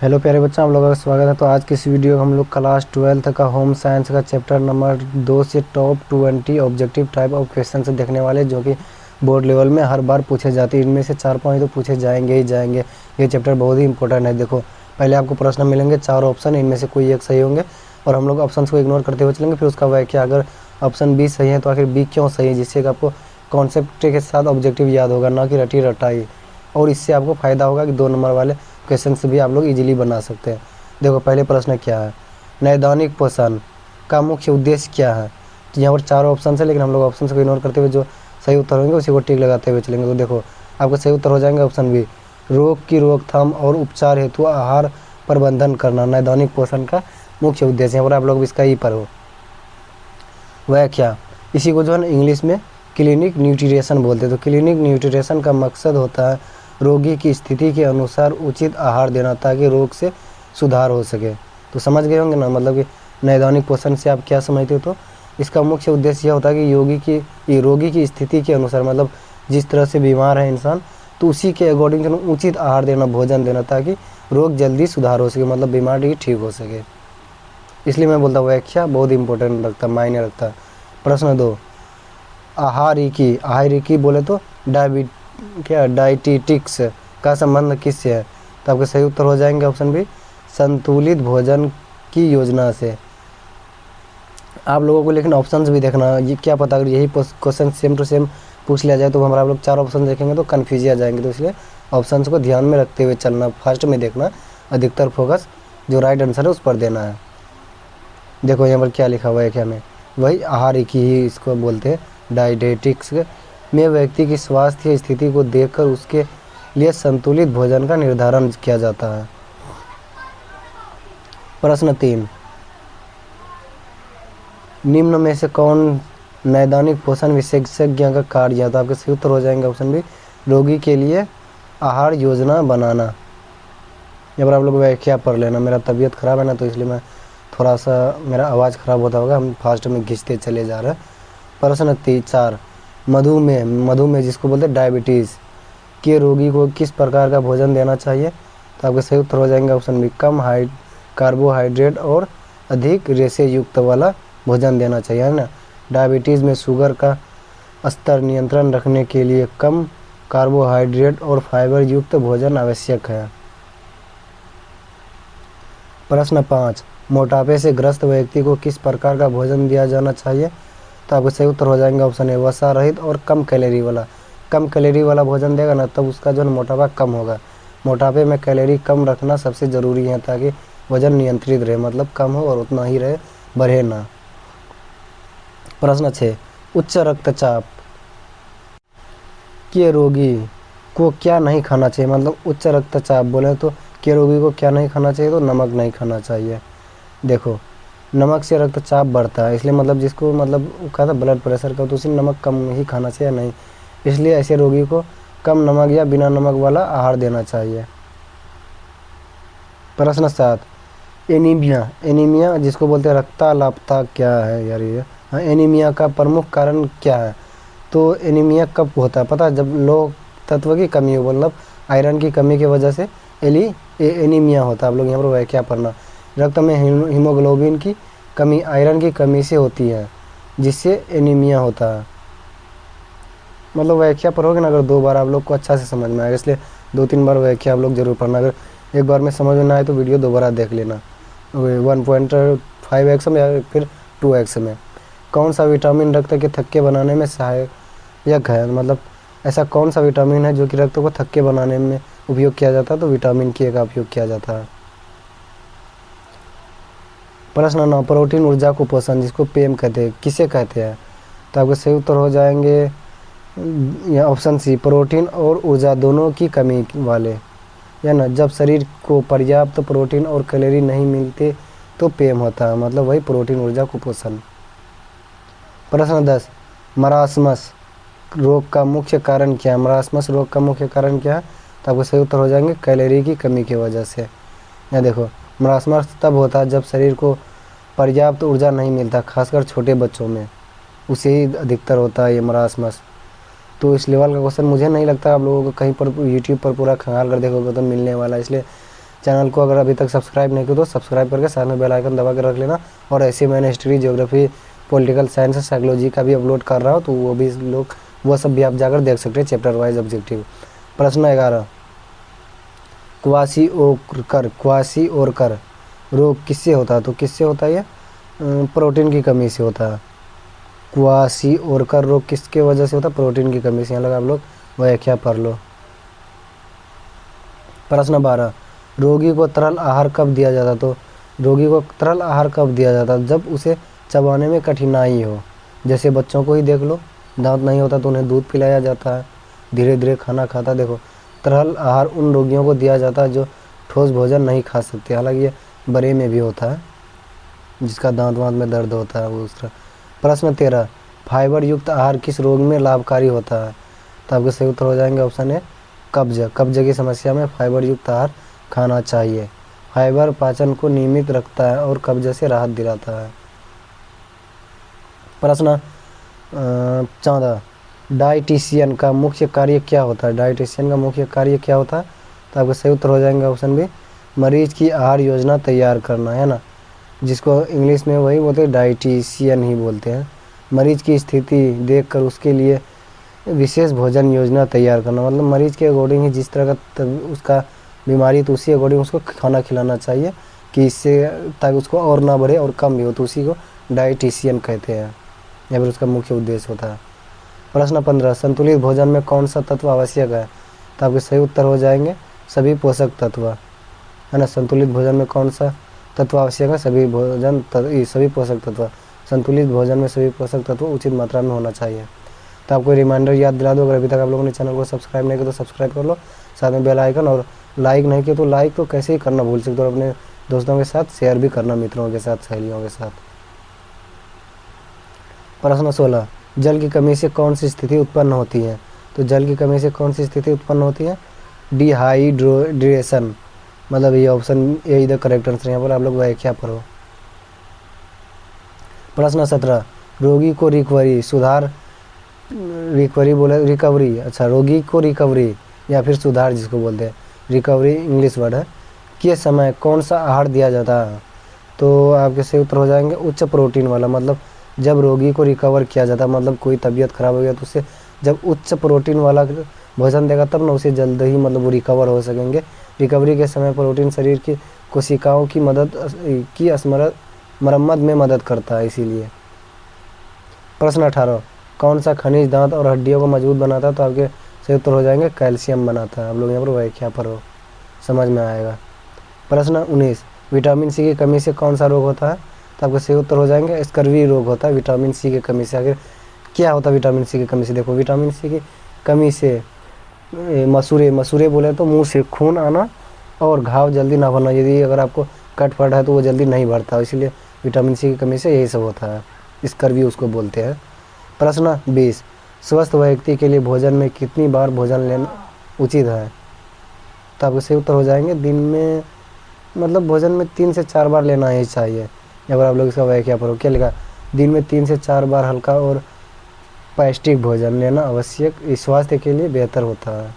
Hello प्यारे बच्चों, आप लोगों का स्वागत है। तो आज की इस वीडियो में हम लोग क्लास 12th का होम साइंस का चैप्टर नंबर 2 से top 20 objective type of question से देखने वाले, जो कि बोर्ड लेवल में हर बार पूछे जाते हैं। इनमें से 4-5 तो पूछे जाएंगे ही जाएंगे। ये चैप्टर बहुत ही इंपॉर्टेंट है। देखो, पहले आपको प्रश्न मिलेंगे 4 ऑप्शन, इनमें से कोई एक सही होंगे और हम लोग ऑप्शन को इग्नोर करते हुए चलेंगे। फिर उसका व्याख्या, अगर ऑप्शन बी सही है तो आखिर बी क्यों सही है, जिससे कि आपको कॉन्सेप्ट के साथ ऑब्जेक्टिव याद होगा, ना कि रटी रटाई। और इससे आपको फ़ायदा होगा कि 2 नंबर वाले क्वेश्चन भी आप लोग इजीली बना सकते हैं। देखो, पहले प्रश्न क्या है, नैदानिक पोषण का मुख्य उद्देश्य क्या है। तो यहाँ पर 4 ऑप्शन है, लेकिन हम लोग ऑप्शन को इग्नोर करते हुए जो सही उत्तर होंगे उसी को टिक लगाते हुए चलेंगे। तो देखो, आपका सही उत्तर हो जाएंगे ऑप्शन बी, रोग की रोकथाम और उपचार हेतु आहार प्रबंधन करना नैदानिक पोषण का मुख्य उद्देश्य। यहाँ पर आप लोग इसका ही पर हो। वह क्या, इसी को जो है ना इंग्लिश में क्लिनिक न्यूट्रिशन बोलते हैं। तो क्लिनिक न्यूट्रिशन का मकसद होता है रोगी की स्थिति के अनुसार उचित आहार देना, ताकि रोग से सुधार हो सके। तो समझ गए होंगे ना, मतलब कि नैदानिक पोषण से आप क्या समझते हो। तो इसका मुख्य उद्देश्य यह होता है कि रोगी की स्थिति के अनुसार, मतलब जिस तरह से बीमार है इंसान, तो उसी के अकॉर्डिंग उचित आहार देना, भोजन देना, ताकि रोग जल्दी सुधार हो सके, मतलब बीमारी ठीक हो सके। इसलिए मैं बोलता हूँ व्याख्या बहुत इंपॉर्टेंट लगता है, मायने रखता है। प्रश्न 2, आहारिकी बोले तो डायटीटिक्स का संबंध किससे है। तो आपके सही उत्तर हो जाएंगे ऑप्शन बी, संतुलित भोजन की योजना से। आप लोगों को लेकिन ऑप्शंस भी देखना, ये क्या पता अगर यही क्वेश्चन सेम टू सेम पूछ लिया जाए तो हमारा आप लोग 4 ऑप्शन देखेंगे तो कन्फ्यूज आ जाएंगे। तो इसलिए ऑप्शंस को ध्यान में रखते हुए चलना, फर्स्ट में देखना, अधिकतर फोकस जो राइट आंसर है उस पर देना है। देखो यहाँ पर क्या लिखा हुआ है, क्या में वही आहारिकी ही इसको बोलते हैं। डायटेटिक्स में व्यक्ति की स्वास्थ्य स्थिति को देखकर उसके लिए संतुलित भोजन का निर्धारण किया जाता है। प्रश्न 3, निम्न में से कौन नैदानिक पोषण विशेषज्ञ का कार्य है। तो आपके सही उत्तर हो जाएंगे ऑप्शन बी, रोगी के लिए आहार योजना बनाना। यहाँ पर आप लोग व्याख्या पढ़ लेना। मेरा तबीयत ख़राब है ना, तो इसलिए मैं थोड़ा सा मेरा आवाज़ ख़राब होता होगा, हम फास्ट में घिंचते चले जा रहे हैं। प्रश्न 4, मधुमेह जिसको बोलते हैं डायबिटीज़ के रोगी को किस प्रकार का भोजन देना चाहिए। तो आपके सही उत्तर हो जाएंगे ऑप्शन बी, कम कार्बोहाइड्रेट और अधिक रेशे युक्त वाला भोजन देना चाहिए, है ना। डायबिटीज़ में शुगर का स्तर नियंत्रण रखने के लिए कम कार्बोहाइड्रेट और फाइबर युक्त भोजन आवश्यक है। प्रश्न 5, मोटापे से ग्रस्त व्यक्ति को किस प्रकार का भोजन दिया जाना चाहिए। तो आपको सही उत्तर हो जाएंगे ऑप्शन ए, वसा रहित और कम कैलोरी वाला। कम कैलोरी वाला भोजन देगा ना, तब उसका जो है मोटापा कम होगा। मोटापे में कैलोरी कम रखना सबसे ज़रूरी है, ताकि वजन नियंत्रित रहे, मतलब कम हो और उतना ही रहे, बढ़े ना। प्रश्न 6, उच्च रक्तचाप के रोगी को क्या नहीं खाना चाहिए। मतलब उच्च रक्तचाप बोले तो के रोगी को क्या नहीं खाना चाहिए। तो नमक नहीं खाना चाहिए। देखो, नमक से रक्तचाप बढ़ता है, इसलिए मतलब जिसको मतलब कहा था ब्लड प्रेशर का, तो उसे नमक कम ही खाना चाहिए नहीं। इसलिए ऐसे रोगी को कम नमक या बिना नमक वाला आहार देना चाहिए। प्रश्न 7, एनीमिया जिसको बोलते हैं रक्ताल्पता क्या है यार ये। हाँ, एनीमिया का प्रमुख कारण क्या है। तो एनीमिया कब होता है पता है, जब लोह तत्व की कमी हो, मतलब आयरन की कमी की वजह से एनीमिया होता है। आप लोग यहाँ पर व्याख्या पढ़ना, रक्त में हीमोग्लोबिन की कमी आयरन की कमी से होती है, जिससे एनीमिया होता है। मतलब व्याख्या पढ़ोगे ना अगर 2 बार, आप लोग को अच्छा से समझ में आएगा। इसलिए 2-3 बार व्याख्या आप लोग जरूर पढ़ना। अगर एक बार में समझ में ना आए तो वीडियो दोबारा देख लेना, 1.5x में या फिर 2x में। कौन सा विटामिन रक्त के थक्के बनाने में सहायक है। मतलब ऐसा कौन सा विटामिन है जो कि रक्त को थक्के बनाने में उपयोग किया जाता है। तो विटामिन के का उपयोग किया जाता है। प्रश्न 9, प्रोटीन ऊर्जा को पोषण जिसको पीएम कहते हैं, किसे कहते हैं। तो आपके सही उत्तर हो जाएंगे या ऑप्शन सी, प्रोटीन और ऊर्जा दोनों की कमी वाले, या ना। जब शरीर को पर्याप्त प्रोटीन और कैलोरी नहीं मिलते तो पीएम होता है, मतलब वही प्रोटीन ऊर्जा कुपोषण। प्रश्न 10, मरासमस रोग का मुख्य कारण क्या है। मरासमस रोग का मुख्य कारण क्या है। तो आपको सही उत्तर हो जाएंगे कैलोरी की कमी की वजह से। या देखो, मरासमस तब होता है जब शरीर को पर्याप्त ऊर्जा नहीं मिलता, खासकर छोटे बच्चों में, उसे ही अधिकतर होता है ये मरासमस। तो इस लेवल का क्वेश्चन मुझे नहीं लगता आप लोगों को कहीं पर यूट्यूब पर पूरा खंगाल कर देखोगे तो मिलने वाला, इसलिए चैनल को अगर अभी तक सब्सक्राइब नहीं किया तो सब्सक्राइब करके साथ में बेल आइकन दबा के रख लेना। और ऐसे मैंने history, geography, political science, psychology का भी अपलोड कर रहा हूँ, तो वो सब भी आप जाकर देख सकते हैं चैप्टर वाइज ऑब्जेक्टिव। प्रश्न 11, क्वासी और कर रोग किससे होता है? तो किससे होता है ये? प्रोटीन की कमी से होता है। क्वासी और कर रोग किसके वजह से होता है? प्रोटीन की कमी से। यहाँ लगा आप लोग व्याख्या पढ़ लो। प्रश्न 12, रोगी को तरल आहार कब दिया जाता? तो रोगी को तरल आहार कब दिया जाता? जब उसे चबाने में कठिनाई हो। जैसे बच्चों को ही देख लो, दांत नहीं होता तो उन्हें दूध पिलाया जाता है, धीरे धीरे खाना खाता। देखो, तरल आहार उन रोगियों को दिया जाता है जो ठोस भोजन नहीं खा सकते। हालांकि ये बड़े में भी होता है, जिसका दांत वांत में दर्द होता है वो उसका। प्रश्न 13, फाइबर युक्त आहार किस रोग में लाभकारी होता है? तो आपके सही उत्तर हो जाएंगे ऑप्शन ए, कब्ज की समस्या में फाइबर युक्त आहार खाना चाहिए। फाइबर पाचन को नियमित रखता है और कब्ज से राहत दिलाता है। प्रश्न 14, डाइटिशियन का मुख्य कार्य क्या होता है? डाइटिशियन का मुख्य कार्य क्या होता है? तो आपका सही उत्तर हो जाएंगे ऑप्शन बी, मरीज की आहार योजना तैयार करना, है ना, जिसको इंग्लिश में वही बोलते हैं, डाइटिशियन ही बोलते हैं। मरीज की स्थिति देखकर उसके लिए विशेष भोजन योजना तैयार करना, मतलब मरीज के अकॉर्डिंग ही जिस तरह का उसका बीमारी, तो उसी अकॉर्डिंग उसको खाना खिलाना चाहिए कि इससे ताकि उसको और ना बढ़े और कम भी हो, तो उसी को डाइटिशियन कहते हैं, या फिर उसका मुख्य उद्देश्य होता है। प्रश्न 15, संतुलित भोजन में कौन सा तत्व आवश्यक है? तो आपके सही उत्तर हो जाएंगे सभी पोषक तत्व, है ना। संतुलित भोजन में कौन सा तत्व आवश्यक है? सभी पोषक तत्व। संतुलित भोजन में सभी पोषक तत्व उचित मात्रा में होना चाहिए। तो आपको रिमाइंडर याद दिला दो, अगर अभी तक आप लोगों ने चैनल को सब्सक्राइब नहीं किया तो सब्सक्राइब कर लो, साथ में बेल आइकन, और लाइक नहीं किया तो लाइक तो कैसे ही करना भूल सकते हो, और अपने दोस्तों के साथ शेयर भी करना, मित्रों के साथ, सहेलियों के साथ। प्रश्न 16, जल की कमी से कौन सी स्थिति उत्पन्न होती है? तो जल की कमी से कौन सी स्थिति उत्पन्न होती है? डिहाइड्रेशन, मतलब ये ऑप्शन ए इधर करेक्ट आंसर। यहाँ पर आप लोग व्याख्या पढ़ो। प्रश्न 17, रोगी को रोगी को रिकवरी या फिर सुधार जिसको बोलते हैं, रिकवरी इंग्लिश वर्ड है, के समय कौन सा आहार दिया जाता है? तो आपके सही उत्तर हो जाएंगे उच्च प्रोटीन वाला। मतलब जब रोगी को रिकवर किया जाता है, मतलब कोई तबीयत खराब हो गया तो उससे जब उच्च प्रोटीन वाला भोजन देगा तब ना उसे जल्द ही मतलब वो रिकवर हो सकेंगे। रिकवरी के समय प्रोटीन शरीर की कोशिकाओं की मरम्मत में मदद करता है, इसीलिए। प्रश्न 18, कौन सा खनिज दांत और हड्डियों को मजबूत बनाता है? तो आपके सही उत्तर हो जाएंगे कैल्शियम बनाता है। आप लोग यहाँ पर व्याख्या पढ़ो, समझ में आएगा। प्रश्न 19, विटामिन सी की कमी से कौन सा रोग होता है? तो आपके सही उत्तर हो जाएंगे स्कर्वी रोग होता है विटामिन सी की कमी से। आखिर क्या होता है विटामिन सी की कमी से? देखो, विटामिन सी की कमी से मसूरे बोले तो मुंह से खून आना और घाव जल्दी ना भरना। यदि अगर आपको कट फट है तो वो जल्दी नहीं भरता, इसीलिए विटामिन सी की कमी से यही सब होता है, स्कर्वी उसको बोलते हैं। प्रश्न 20, स्वस्थ व्यक्ति के लिए भोजन में कितनी बार भोजन लेना उचित है? तो आपके सही उत्तर हो जाएंगे दिन में, मतलब भोजन में 3 से 4 बार लेना ही चाहिए। अगर आप लोग इसका व्याख्या पढ़ो, क्या लिखा? दिन में 3 से 4 बार हल्का और पौष्टिक भोजन लेना आवश्यक, स्वास्थ्य के लिए बेहतर होता है।